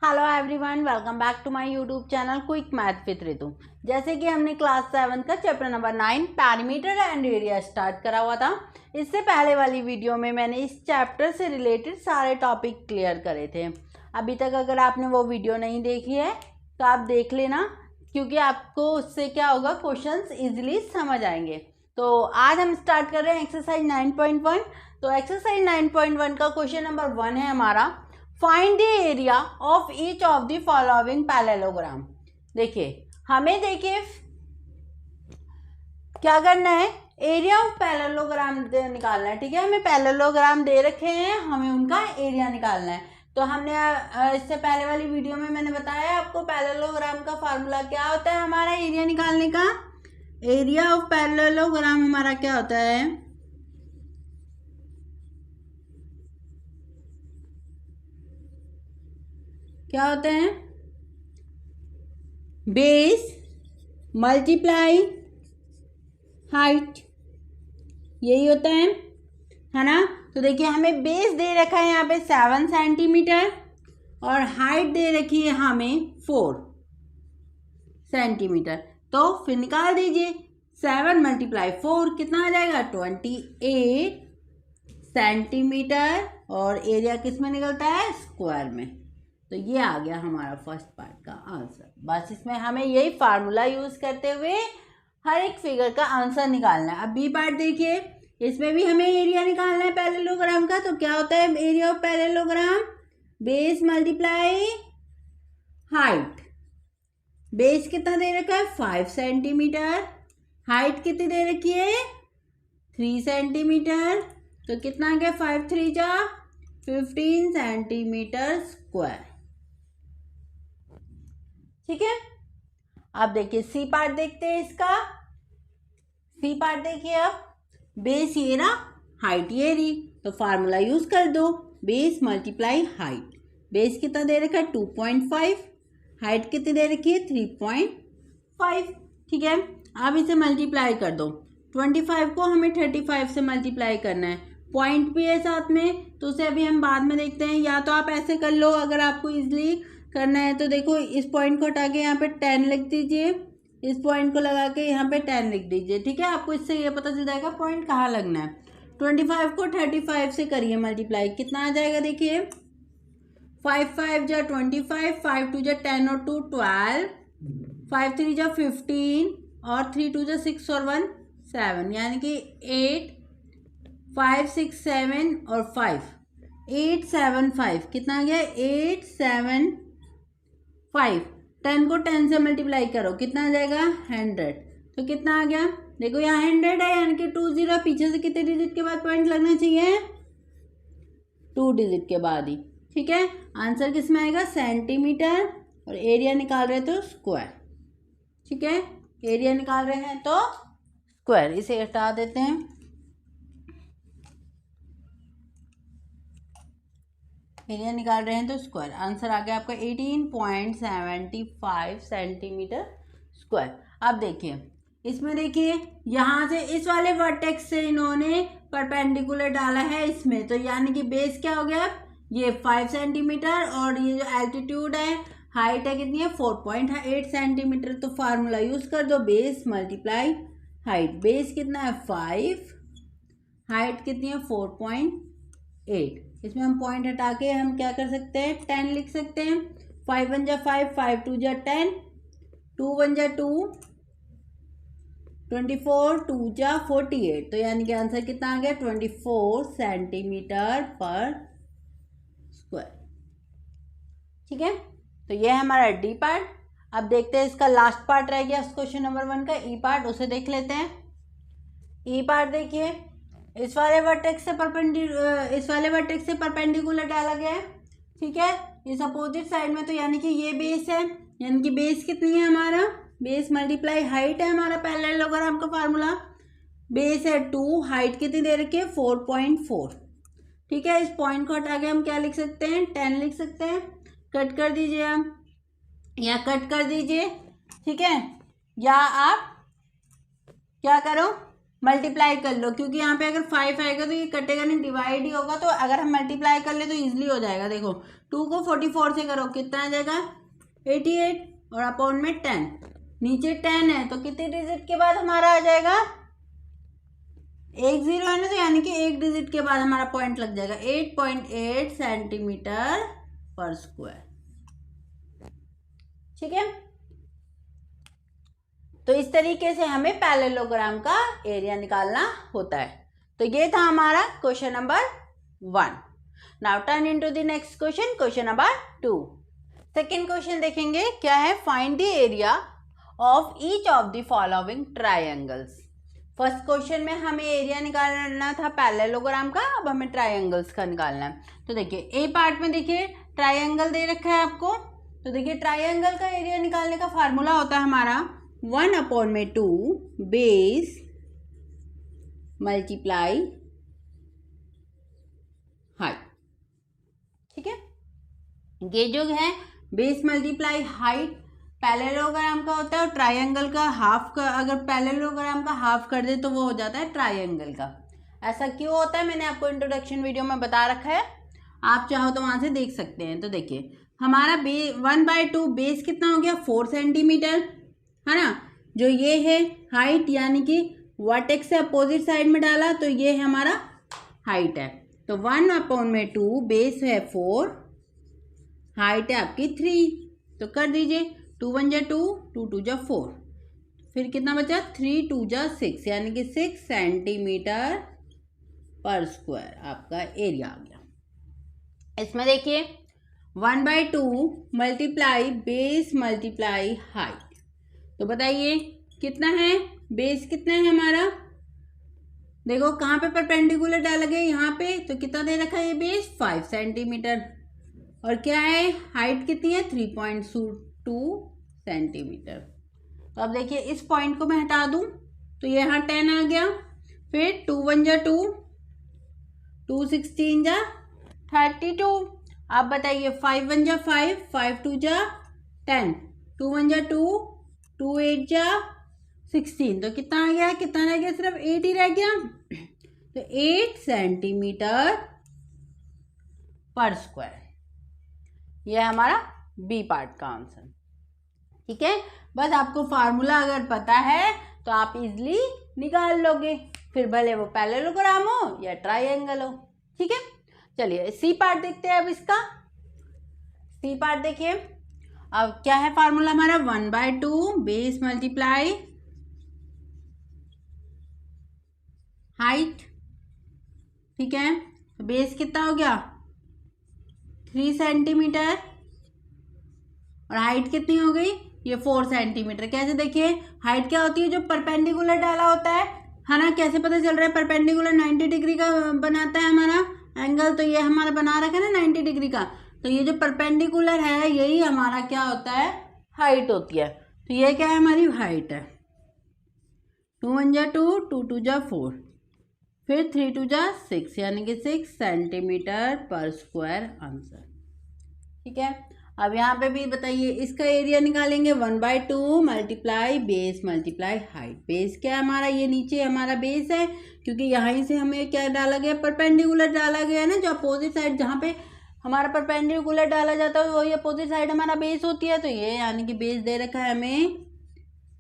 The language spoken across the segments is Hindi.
Hello everyone, welcome back to my YouTube channel quick math with Ritu. जैसे कि हमने क्लास 7 का chapter number 9 parameter and area start करा हुआ था। इससे पहले वाली वीडियो में मैंने इस चैप्टर से रिलेटेड सारे टॉपिक क्लियर करे थे। अभी तक अगर आपने वो वीडियो नहीं देखी है तो आप देख लेना, क्योंकि आपको उससे क्या होगा, क्वेश्चंस इजीली समझ आएंगे। तो आज हम स्टार्ट कर रहे हैं एक्सरसाइज 9.1। तो एक्सरसाइज 9.1 का क्वेश्चन नंबर 1 है हमारा, find the area of each of the following parallelogram. देखिए क्या करना है, एरिया ऑफ पैरेललोग्राम निकालना है। ठीक है, हमें पैरेललोग्राम दे रखे हैं, हमें उनका एरिया निकालना है। तो हमने इससे पहले वाली वीडियो में मैंने बताया आपको पैरेललोग्राम का फार्मूला क्या होता है। हमारा एरिया निकालने का, एरिया ऑफ पैरेललोग्राम हमारा क्या होता है, क्या होता है, बेस मल्टीप्लाई हाइट, यही होता है ना। तो देखिए हमें बेस दे रखा है यहाँ पे 7 सेंटीमीटर और हाइट दे रखी है हमें 4 सेंटीमीटर। तो फिर निकाल दीजिए, 7 × 4 कितना आ जाएगा, 28 सेंटीमीटर। और एरिया किस में निकलता है, स्क्वायर में। तो ये आ गया हमारा फर्स्ट पार्ट का आंसर। बस इसमें हमें यही फार्मूला यूज करते हुए हर एक फिगर का आंसर निकालना है। अब बी पार्ट देखिए, इसमें भी हमें एरिया निकालना है पैरेललोग्राम का। तो क्या होता है area of parallelogram, base multiply height. Base कितना दे रखा है, 5 सेंटीमीटर। हाइट कितनी दे रखी है, 3 सेंटीमीटर। तो कितना आ गया, 5 × 3 = 15 सेंटीमीटर स्क्वायर। ठीक है, अब देखिए सी पार्ट देखते हैं इसका। सी पार्ट देखिए, अब बेस ये रहा, हाइट ये रही। तो फार्मूला यूज कर दो, बेस मल्टीप्लाई हाइट। बेस कितना दे रखा है, 2.5। हाइट कितनी दे रखी है, 3.5। ठीक है, अब इसे मल्टीप्लाई कर दो। 25 को हमें 35 से मल्टीप्लाई करना है। पॉइंट भी है साथ में, तो उसे अभी हम बाद में देखते हैं। या तो आप ऐसे कर लो, अगर आपको इजीली करना है तो देखो, इस पॉइंट को हटा के यहाँ पे 10 लिख दीजिए, इस पॉइंट को लगा के यहाँ पे 10 लिख दीजिए। ठीक है, आपको इससे ये पता चल जाएगा पॉइंट कहाँ लगना है। 25 को 35 से करिए मल्टीप्लाई, कितना आ जाएगा देखिए, 5 × 5 = 25, 5 × 2 = 10 और 2 12, 5 × 3 = 15 और 3 × 2 = 6 और 1 7, यानी कि 8 5 6 7 और 5 8 7 5, कितना आ गया, 8 7 5। 10 को 10 से मल्टीप्लाई करो, कितना आ जाएगा, 100। तो कितना आ गया, देखो यहाँ 100 है, यानी कि 20 पीछे से कितने डिजिट के बाद पॉइंट लगना चाहिए, 2 डिजिट के बाद ही। ठीक है, आंसर किस में आएगा, सेंटीमीटर। और एरिया निकाल रहे तो स्क्वायर। ठीक है, एरिया निकाल रहे हैं तो स्क्वायर, इसे हटा देते हैं। एरिया निकाल रहे हैं तो स्क्वायर, आंसर आ गया आपका 18.75 सेंटीमीटर स्क्वायर। अब देखिए इसमें, देखिए यहाँ से इस वाले वर्टेक्स से इन्होंने परपेंडिकुलर डाला है इसमें, तो यानी कि बेस क्या हो गया, ये 5 सेंटीमीटर और ये जो एल्टीट्यूड है, हाइट है कितनी है, 4.8 सेंटीमीटर। तो फार्मूला यूज कर दो, बेस मल्टीप्लाई हाइट। बेस कितना है 5, हाइट कितनी है 4.8। इसमें हम पॉइंट हटा के हम क्या कर सकते हैं, 10 लिख सकते हैं। 5 × 1 = 5, 5 × 2 = 10, 2 × 1 = 2, 24, 2 × 48। तो यानी कि आंसर कितना आ गया, 24 सेंटीमीटर पर स्क्वायर। ठीक है, तो ये है हमारा डी पार्ट। अब देखते हैं इसका लास्ट पार्ट रह गया क्वेश्चन नंबर 1 का, ई पार्ट, उसे देख लेते हैं। ई पार्ट देखिए, इस वाले वर्टेक्स से परपेंडिकुलर डाला गया है। ठीक है, इस अपोजिट साइड में, तो यानी कि ये बेस है, यानी कि बेस कितनी है हमारा, बेस मल्टीप्लाई हाइट है हमारा पैरेललोग्राम का फार्मूला। बेस है 2, हाइट कितनी दे रखी है 4.4। ठीक है, इस पॉइंट को हटा के हम क्या लिख सकते हैं, 10 लिख सकते हैं। कट कर दीजिए हम, या कट कर दीजिए। ठीक है, या आप क्या करो, मल्टीप्लाई कर लो, क्योंकि यहाँ पे अगर 5 आएगा तो ये कटेगा नहीं, डिवाइड ही होगा। तो अगर हम मल्टीप्लाई कर ले तो इजीली हो जाएगा। देखो 2 को 44 से करो कितना आ जाएगा 88 और अपॉन में 10, नीचे 10 है तो कितने डिजिट के बाद हमारा आ जाएगा 1 0 है ना, तो यानी कि 1 डिजिट के बाद हमारा पॉइंट लग जाएगा 8.8 सेंटीमीटर पर स्क्वायर। ठीक है, तो इस तरीके से हमें पैरेललोग्राम का एरिया निकालना होता है। तो ये था हमारा question number 1। Now turn into the next question, question number 2। Second question देखेंगे क्या है, find the area of each of the following triangles. First question में हमें एरिया निकालना था पैरेललोग्राम का, अब हमें ट्राइंगल्स का निकालना है। तो देखिए ए पार्ट में देखिए ट्राइंगल दे रखा है आपको, तो देखिए ट्राइंगल का एरिया निकालने का फार्मूला होता है हमारा 1/2 बेस मल्टीप्लाई हाइट। ठीक है, ये जो है बेस मल्टीप्लाई हाइट पैरेललोग्राम का होता है, और ट्राइंगल का हाफ का, अगर पैरेललोग्राम का हाफ कर दे तो वो हो जाता है ट्राइंगल का। ऐसा क्यों होता है मैंने आपको इंट्रोडक्शन वीडियो में बता रखा है, आप चाहो तो वहां से देख सकते हैं। तो देखिए हमारा 1/2 बेस कितना हो गया 4 सेंटीमीटर, है ना। जो ये है हाइट यानी कि वर्टेक्स से अपोजिट साइड में डाला तो ये है हमारा हाइट है। तो 1/2 बेस है 4, हाइट है आपकी 3, तो कर दीजिए 2 1 जा 2, 2 2 जा 4, फिर कितना बचा 3 2 जा 6, यानी कि 6 सेंटीमीटर पर स्क्वायर आपका एरिया आ गया। इसमें देखिए 1/2 मल्टीप्लाई बेस मल्टीप्लाई हाइट, तो बताइए कितना है, बेस कितना है हमारा, देखो कहाँ पे परपेंडिकुलर डाला गया यहाँ पे, तो कितना दे रखा है ये बेस 5 सेंटीमीटर, और क्या है हाइट कितनी है 3.2 सेंटीमीटर। तो अब देखिए इस पॉइंट को मैं हटा दूं तो ये यहाँ 10 आ गया, फिर 2 1 जा 2, 2 16 जा 32, आप बताइए 5 1 जा 5, 5 2 जा 10, 2 1 जा 2, 2 8 जा 16, तो कितना आ गया, कितना रह गया, सिर्फ 8 ही रह गया, तो 8 सेंटीमीटर पर स्क्वायर, यह हमारा बी पार्ट का आंसर। ठीक है, बस आपको फार्मूला अगर पता है तो आप इजीली निकाल लोगे, फिर भले वो पैरेललोग्राम हो या ट्राइंगल हो। ठीक है, चलिए सी पार्ट देखते हैं। अब इसका सी पार्ट देखिए, अब क्या है फार्मूला हमारा 1/2 बेस मल्टीप्लाई हाइट। ठीक है, तो बेस कितना हो गया 3 सेंटीमीटर, और हाइट कितनी हो गई ये 4 सेंटीमीटर। कैसे देखिए हाइट क्या होती है, जो परपेंडिकुलर डाला होता है ना, कैसे पता चल रहा है परपेंडिकुलर 90 डिग्री का बनाता है हमारा एंगल, तो ये हमारा बना रखा है ना 90 डिग्री का, तो ये जो परपेंडिकुलर है यही हमारा क्या होता है हाइट होती है। तो ये क्या है हमारी हाइट है, 2 1 जा 2, 2 2 जा 4, फिर 3 2 जा 6, यानी कि 6 सेंटीमीटर पर स्क्वायर आंसर। ठीक है, अब यहाँ पे भी बताइए इसका एरिया निकालेंगे 1/2 multiply base multiply height. Base क्या है हमारा, ये नीचे हमारा बेस है, क्योंकि यहाँ से हमें क्या डाला गया परपेंडिकुलर डाला गया है ना, जो अपोजिट साइड जहाँ पे हमारा परपेंडिकुलर डाला जाता है वही अपोजिट साइड हमारा बेस होती है। तो ये यानी कि बेस दे रखा है हमें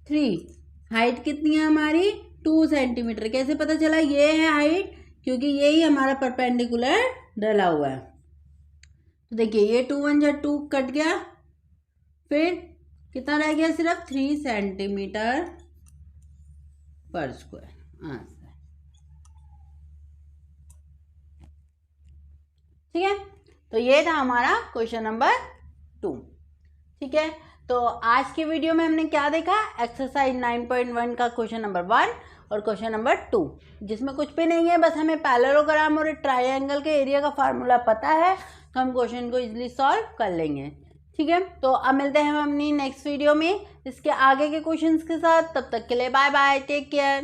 3, हाइट कितनी है हमारी 2 सेंटीमीटर। कैसे पता चला ये है हाइट, क्योंकि यही हमारा परपेंडिकुलर डला हुआ है। तो देखिए ये 2 1 जा 2 कट गया, फिर कितना रह गया सिर्फ 3 सेंटीमीटर पर स्क्वायर आंसर। ठीक है, तो ये था हमारा क्वेश्चन नंबर 2। ठीक है, तो आज के वीडियो में हमने क्या देखा, एक्सरसाइज 9.1 का क्वेश्चन नंबर 1 और क्वेश्चन नंबर 2, जिसमें कुछ भी नहीं है, बस हमें पैरेललोग्राम और ट्रायंगल के एरिया का फार्मूला पता है तो हम क्वेश्चन को इजीली सॉल्व कर लेंगे। ठीक है, तो अब मिलते हैं हम अपनी नेक्स्ट वीडियो में इसके आगे के क्वेश्चंस के साथ। तब तक के लिए बाय बाय, टेक केयर।